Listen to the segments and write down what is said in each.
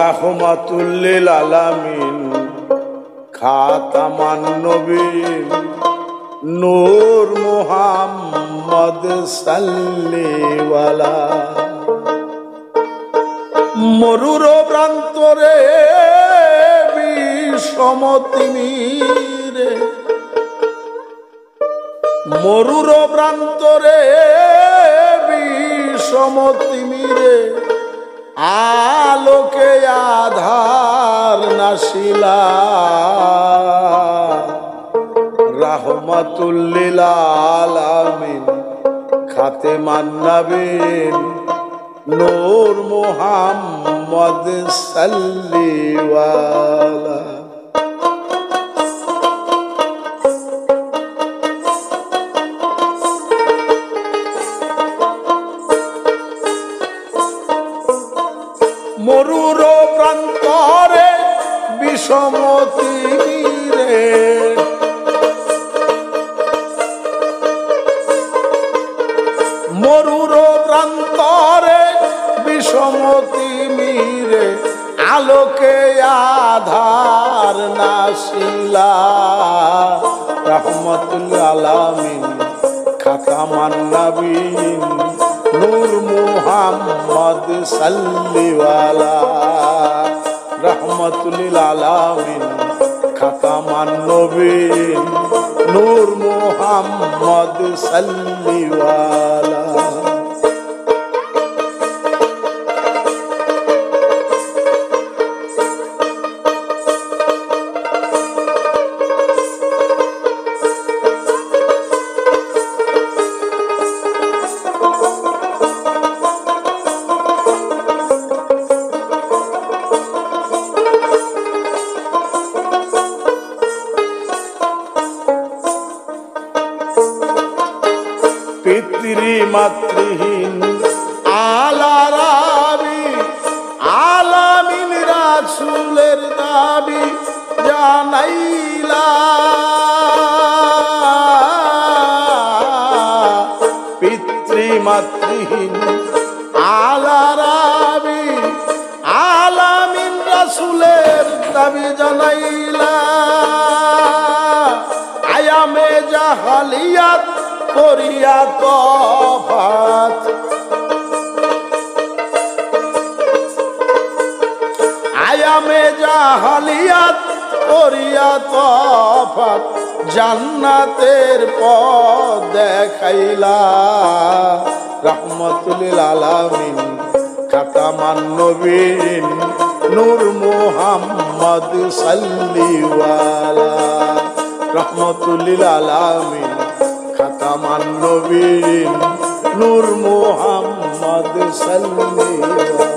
রাহমাতুল লিল আলামিন খাতামান নবীন নূর মুহাম্মদ সাল্লিওয়ালা। মরুর প্রান্তরে বিষম তিমিরে, মরুর প্রান্তরে বিষম তিমিরে আলোকে আধার নাশিলা। রাহমাতুল লিল আলামিন খাতেমান নবীন নূর মুহাম্মদ সাল্লিওয়ালা। মরুর প্রান্তরে বিষম তিমিরে, মরুর প্রান্তরে বিষম তিমিরে আলোকে আধার নাশিলা। রাহমাতুল আলামিন খাতামান নবীন নূর মুহাম্মদ সাল্লিওয়ালা। রাহমাতুল আলামিন খাতামান নবীন নূর মুহাম্মদ সাল্লিওয়ালা। পিতৃমাতৃহীন আলারাবি আলামিন রাসূলের দাবি জানাইলা। পিতৃমাতৃহীন আলারাবি আলামিন রাসূলের দাবি জানাইলা। আয়ামে জাহালিয়াত করিয়া তফাত, আয়ামে জাহালিয়াত করিয়া তফাত জান্নাতের পথ দেখাইলা। রাহমাতুল লিল আলামিন খাতামান নবীন নূর মুহাম্মদ সাল্লিওয়ালা। রাহমাতুল লিল আলামিন খাতামান নবীন নূর মুহাম্মদ সাল্লিওয়ালা।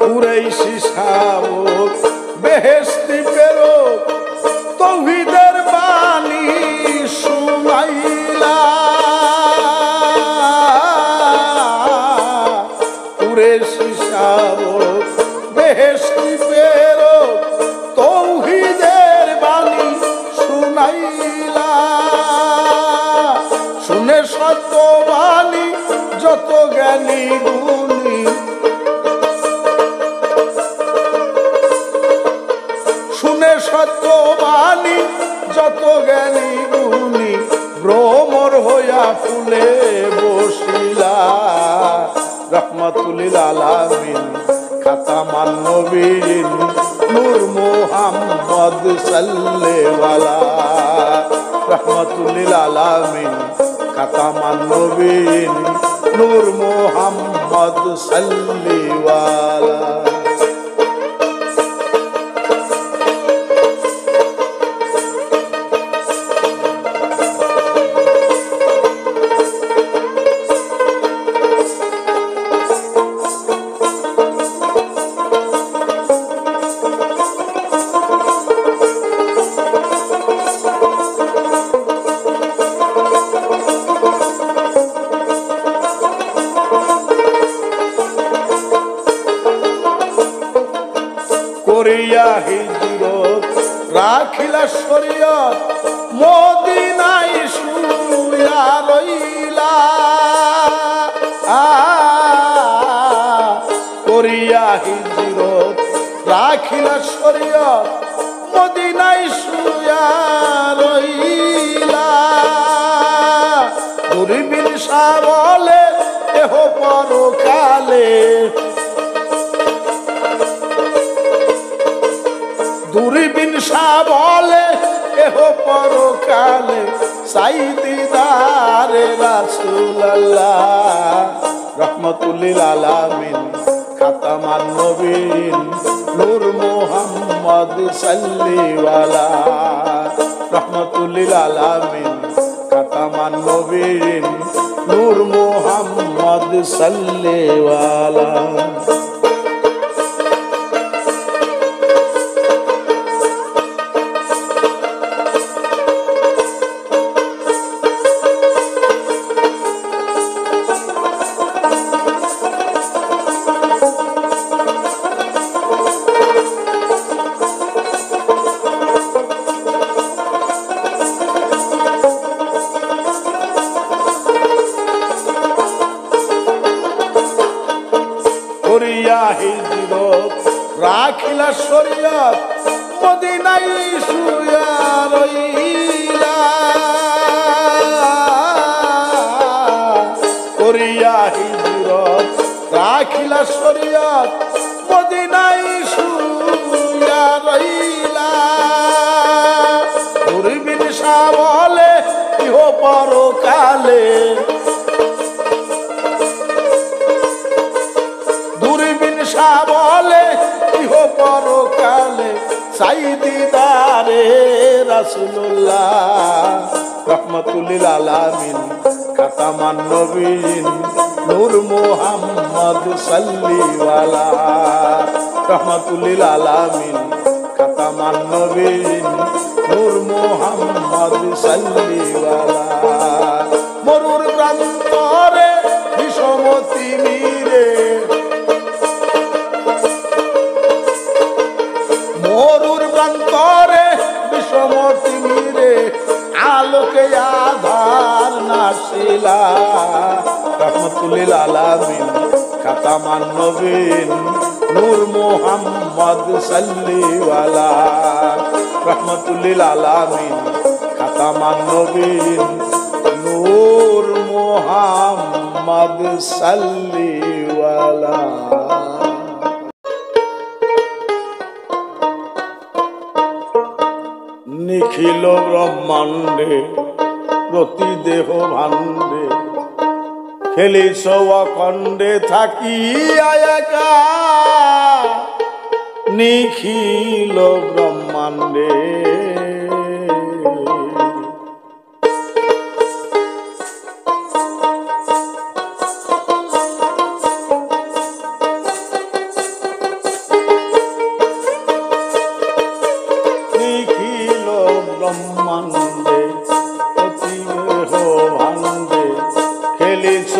কুরাইশি শাবক বেহেশতি প্রেরক তাওহীদের বাণী শুনাইলা। কুরাইশি শাবক বেহেশতি প্রেরক তাওহীদের বাণী শুনাইলা। শুনে সত্যবাণী যত জ্ঞানী গুণী, শুনে সত্যবাণী যত জ্ঞানী গুণী ভ্রমর হইয়া ফুলে বসিলা। রাহমাতুল লিল আলামিন খাতামান নবীন নূর মুহাম্মদ সাল্লিওয়ালা। রাহমাতুল লিল আলামিন খাতামান নবীন নূর মুহাম্মদ সাল্লিওয়ালা। রাখিলা শরীয়ত মদিনায় শুইয়া রইলা করিয়া হিজরত রাখিলা শরীয়ত মদিনায় শুইয়া রইলা দূরবীন শাহ বলে এহ পরকালে দূরবীন শাহ বলে এহ পরকালে সাই দিদারে রাসূলুল্লাহ রহমাতুল লিল আলামিন খাতামান নবীন নূর মুহাম্মদ সাল্লিওয়ালা রহমাতুল লিল আলামিন খাতামান নবীন নূর মুহাম্মদ সাল্লিওয়ালা রাখিলা শরীয়ত মদিনায় শুইয়া রইলা করিয়া হিজরত রাখিলা শরীয়ত মদিনায় শুইয়া রইলা দূরবীন শাহ বলে ইহ পরকালে দূরবীন শাহ বলে ইহ পরকালে সাই দিদারে রাসূলুল্লাহ রহমাতুল লিল আলামিন খাতামান নবীন নূর মুহাম্মদ সাল্লিওয়ালা রহমাতুল লিল আলামিন খাতামান নবীন নূর মুহাম্মদ সাল্লিওয়ালা মরুর প্রান্তরে বিষমতি মিরে মরুর প্রান্তরে বিষমতি মিরে আলোকে আধার নাশিলা রহমাতুল লিল আলামিন খাতামান নবীন নূর মুহাম্মদ সাল্লিওয়ালা রহমাতুল লিল আলামিন খাতামান নবীন নূর মুহাম্মদ সাল্লিওয়ালা নিখিল ব্রহ্মাণ্ডে প্রতি দেহ ভাণ্ডে খেলিছ অখণ্ডে থাকিয়া একা নিখিল ব্রহ্মাণ্ডে ব্রহ্মাণ্ডে প্রতি দেহ ভাণ্ডে খেলিছ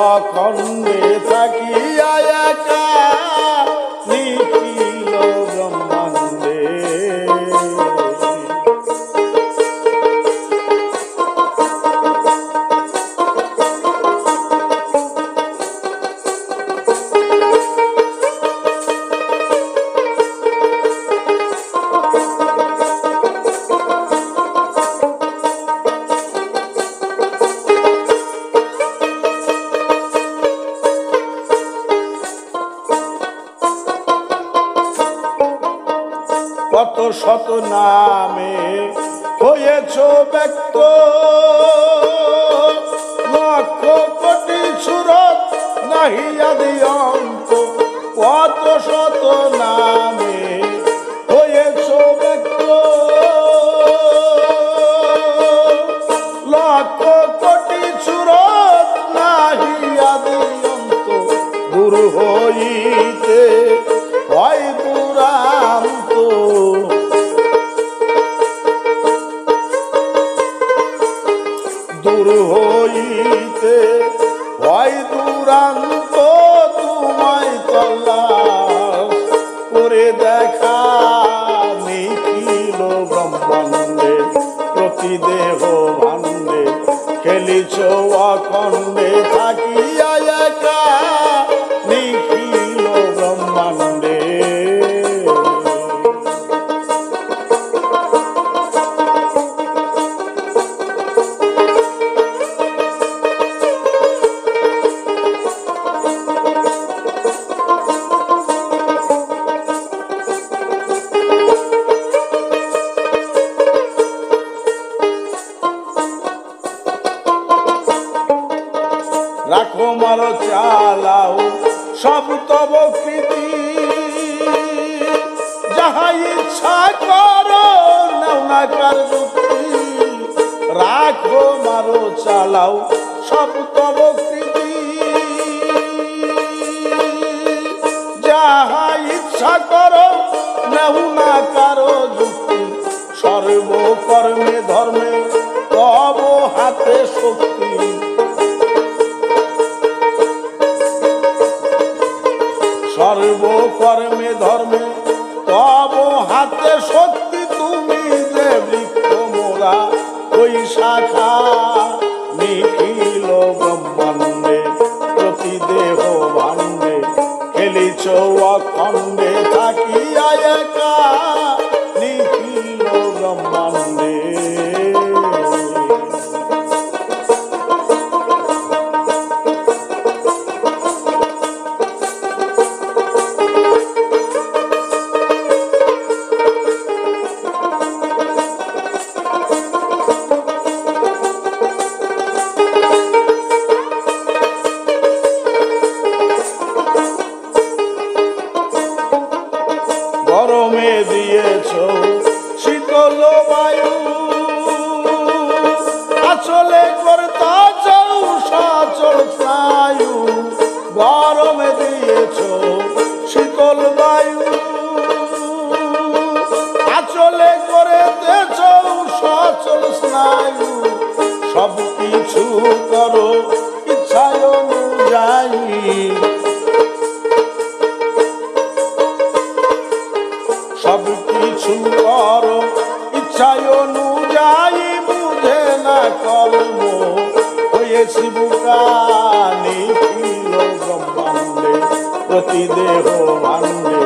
অখণ্ডে থাকিয়া একা নিখিল ব্রহ্মাণ্ডে কত শত নামে হয়েছ ব্যক্ত লক্ষ কোটি সুরত নাহি আদি অন্ত কত শত নামে হয়েছ ব্যক্ত লক্ষ কোটি সুরত নাহি আদি অন্ত দূর হইতে হয় দুরান্ত দূর হইতে হয় দুরান্ত তোমায় তল্লাশ করে ব্রহ্মাণ্ডে প্রতি দেহ ভাণ্ডে খেলিছ অখণ্ডে থাকিয়া একা নিখিল ব্রহ্মাণ্ডে। রাখো মারো চালাও সব তব কৃতি যাহা ইচ্ছা করো নাও না কার যুক্তি। রাখো মারো চালাও সব তব কৃতি যাহা ইচ্ছা করো নাও না কারো যুক্তি। সর্বকর্মে ধর্মে তব হাতে শক্তি। সর্বকর্মে ধর্মে তব হাতে শক্তি। তুমি যে বৃক্ষ মোরা ওই শাখা নিখিল ব্রহ্মাণ্ডে প্রতি দেহ ভাণ্ডে খেলিছ অখণ্ডে থাকিয়া একা নিখিল ব্রহ্মাণ্ডে। গরমে দিয়েছ শীতল বায়ু আচলে করতাছ সচল স্নায়ু। গরমে দিয়েছ শীতল বায়ু আচলে করেতেছ সচল স্নায়ু। সব কিছু করো ইচ্ছায় অনুযায়ী। সব কিছু করো ইচ্ছায় অনুযায়ী বুঝে না কর্ম হয়েছি বুকা নিখিল ব্রহ্মাণ্ডে প্রতি দেহ ভাণ্ডে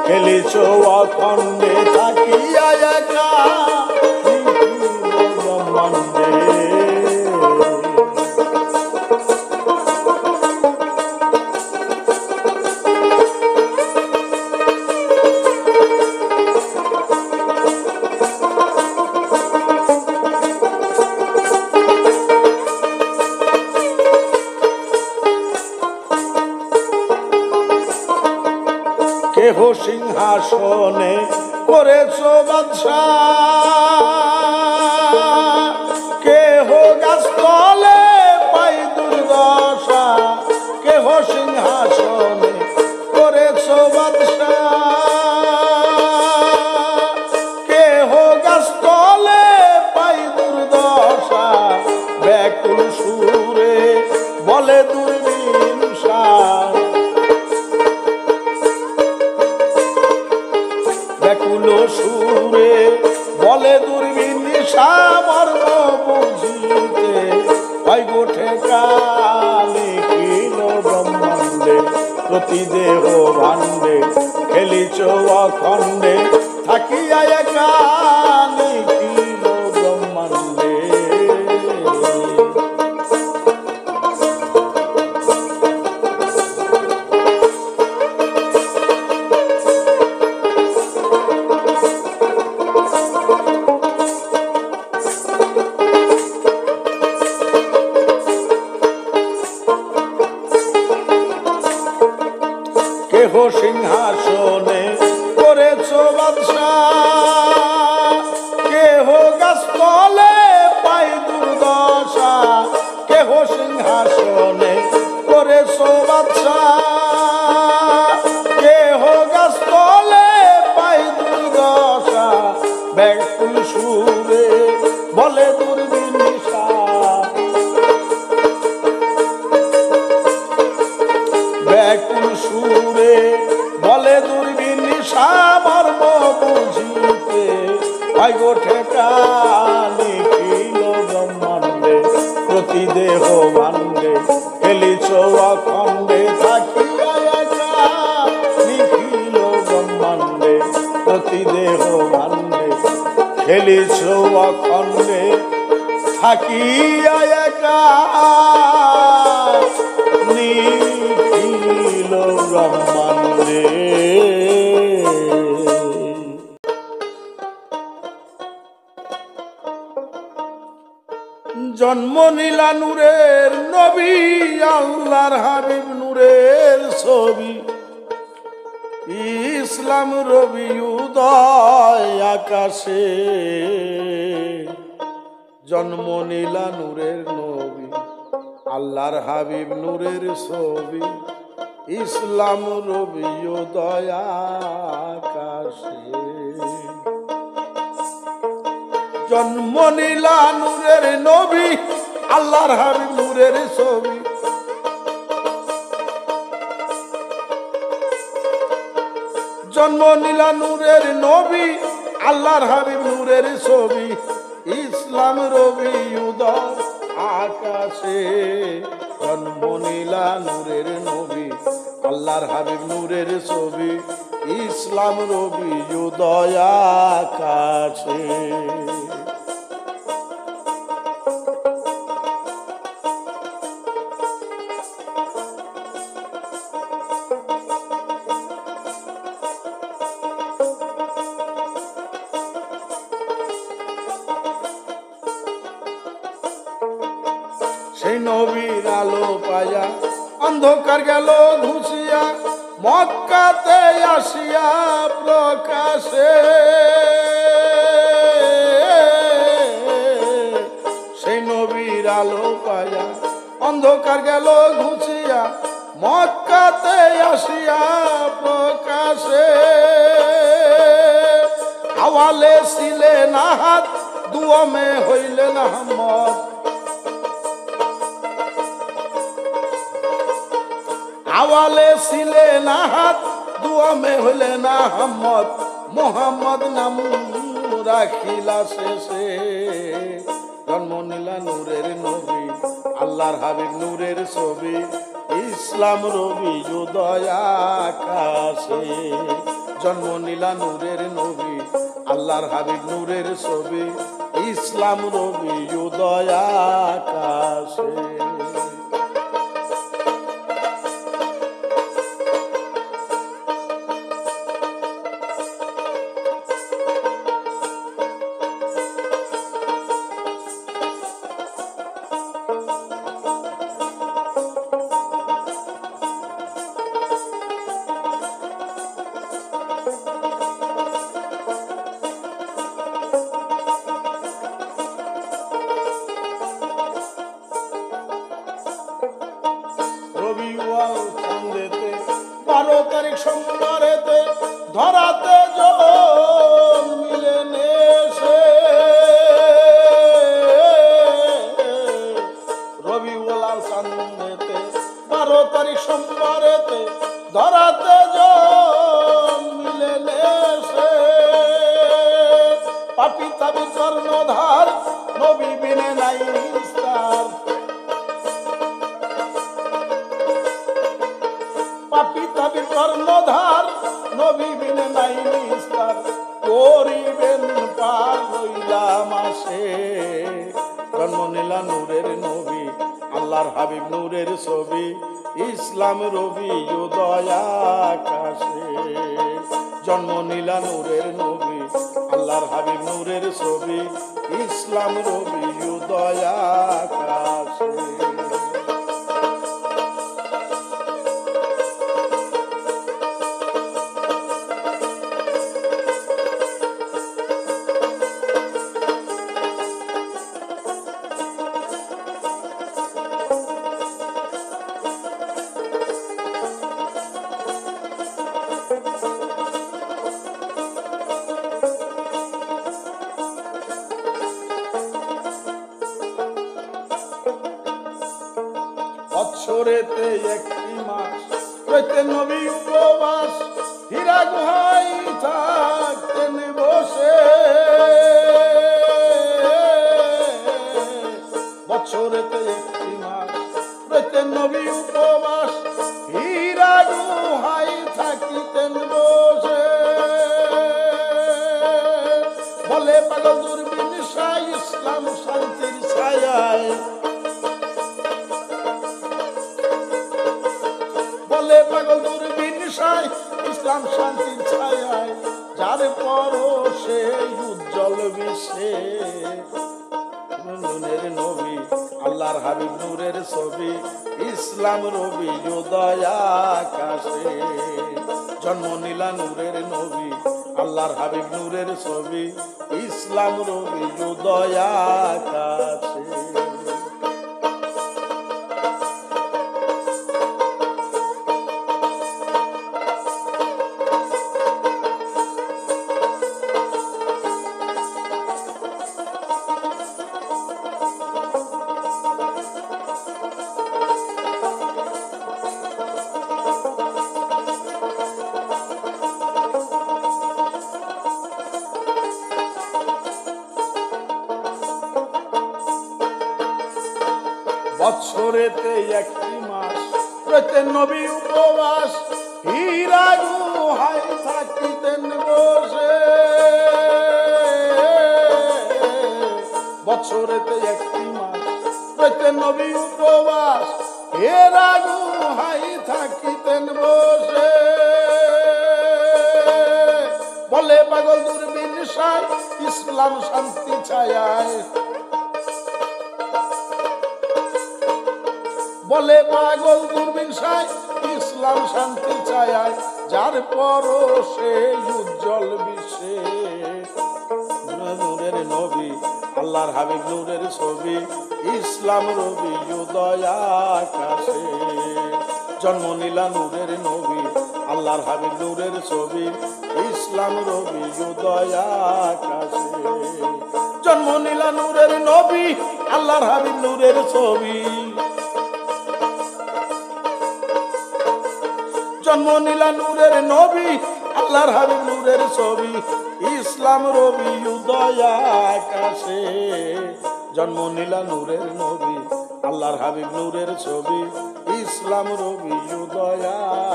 খেলিছ অখণ্ডে থাকিয়া একা নিখিল ব্রহ্মাণ্ডে। কেহ সিংহাসনে করেছ বাদশা কেহ গাছতলে পাই দুর্দশা। কেহ সিংহাসনে করেছ বাদশা কেহ গাছতলে পাই দুর্দশা। ব্যাকুল সুরে বলে দুর্বিমষা। ব্যাকুল সুরে বলে দুর্বিমষা মর্ম বুঝিতে হয় গোঠে নিখিল ব্রহ্মাণ্ডে প্রতি দেহ ভাণ্ডে খেলিছ অখণ্ডে থাকিয়া একা নিখিল ব্রহ্মাণ্ডে। কেহ সিংহাসনে করেছ বাদশা কেহ গাছতলে পাই দুর্দশা। কেহ সিংহাসনে করেছ বাদশা কেহ গাছতলে পাই দুর্দশা। ব্যাকুল সুরে বলে দুর্বিমষা। ব্যাকুল সুরে বলে দুর্বিমষা মর্ম বুঝিতে হয় গো ঠেকানি খিল ব্রহ্মাণ্ডে প্রতি দেহ ভাণ্ডে খেলিছ অখণ্ডে থাকিয়া একা নিখিল ব্রহ্মাণ্ডে প্রতি দেহ ভাণ্ডে খেলিছ অখণ্ডে থাকিয়া একা নিখিল ব্রহ্মাণ্ডে। জন্ম নীলা নূরের নবী আল্লাহর হাবিব নূরের ছবি ইসলাম রবি উদয় আকাশে। জন্ম নীলা নূরের নবী আল্লাহর হাবিব নূরের ছবি ইসলাম রবি উদয় আকাশে। জন্ম নীলা নূরের নবী আল্লাহর হাবিব নূরের ছবি জন্ম নীলা নূরের নবী আল্লাহর হাবিব নূরের ছবি ইসলাম রবি উদয় আকাশে। জন্ম নীলা নূরের নবী আল্লাহর হাবিব নূরের ছবি ইসলাম রবি উদয় আকাশে। সেই নবীর আলো পায়া অন্ধকার গেল ঘুষিয়া মক্কাতে আসিয়া প্রকাশে। সেই নবীর আলো পায়া অন্ধকার গেল ঘুষিয়া মক্কাতে আসিয়া প্রকাশে। আওয়ালে ছিলেন হাত দুয়মে হইলেন আহমদ। আওয়ালে ছিলেন হাত দুয়মে হইলেন আহমদ। মোহাম্মদ নাম রাখিলা শেষে। জন্ম নীলা নূরের নবী আল্লাহর হাবিব নূরের ছবি ইসলাম রবি উদয় আকাশে। জন্ম নীলা নূরের নবী আল্লাহর হাবিব নূরের ছবি ইসলাম রবি উদয় আকাশে। বারো তারিখ সোমবারেতে ধরাতে জন্মিলেন এসে। রবিউল চাঁদেতে 12 তারিখ সোমবারেতে ধরাতে জন্মিলেন এসে। পাপী তাবি কর্ণধার নবী বিনে নাই নিস্তার। পাপী তাবি কর্ণধার নবী বিনে নাই নিস্তার। করিবেন পার হইলাম আসে। জন্ম নীলা নূরের নবী আল্লাহর হাবিব নূরের ছবি ইসলাম রবি উদয় আকাশে। জন্ম নীলা নূরের নবী আল্লাহর হাবিব নূরের ছবি ইসলাম রবি উদয় আকাশে। বৎসরেতে একটি মাস হইতে নবী উপবাস হীরা গুহায় থাকতেন বসে। নবী উপবাস হীরা গুহায় থাকিতেন বসে বলে পাগল দূরবীন শাহ ইসলাম শান্তির ছায়ায় বলে পাগল দূরবীন শাহ ইসলাম শান্তির ছায়ায় যার পরশে উজ্জ্বল বিশ্বে নূরের নবী আল্লাহর হাবিব নূরের ছবি ইসলাম রবি উদয় আকাশে জন্ম নিলা নূরের নবী আল্লাহর হাবিব নূরের ছবি ইসলাম রবি উদয় আকাশে বছরেতে একটি মাস প্রত্যেক নবী উপবাস হীরা গুহায় থাকিতেন বসে বছরেতে একটি মাস প্রত্যেক নবী উপবাস হীরা গুহায় থাকিতেন বসে বলে পাগল দূরবীন শাহ ইসলাম শান্তি ছায়ায় বলে পাগল দূরবীন শাহ ইসলাম শান্তি ছায়ায় যার পরশে উজ্জ্বল বিশ্বে নূরের নবী আল্লাহর হাবিব নূরের ছবি ইসলাম রবি উদয় আকাশে জন্ম নিলা নূরের নবী আল্লাহর হাবিব নূরের ছবি ইসলাম রবি উদয় আকাশে জন্ম নিলা নূরের নবী আল্লাহর হাবিব নূরের ছবি জন্ম নিলা নূরের নবী আল্লাহর হাবিব নূরের ছবি ইসলাম রবি উদয় আকাশে জন্ম নিলা নূরের নবী আল্লাহর হাবিব নূরের ছবি ইসলাম রবি উদয়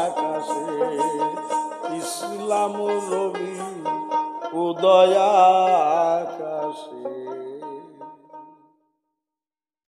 আকাশে ইসলাম রবি উদয় আকাশে।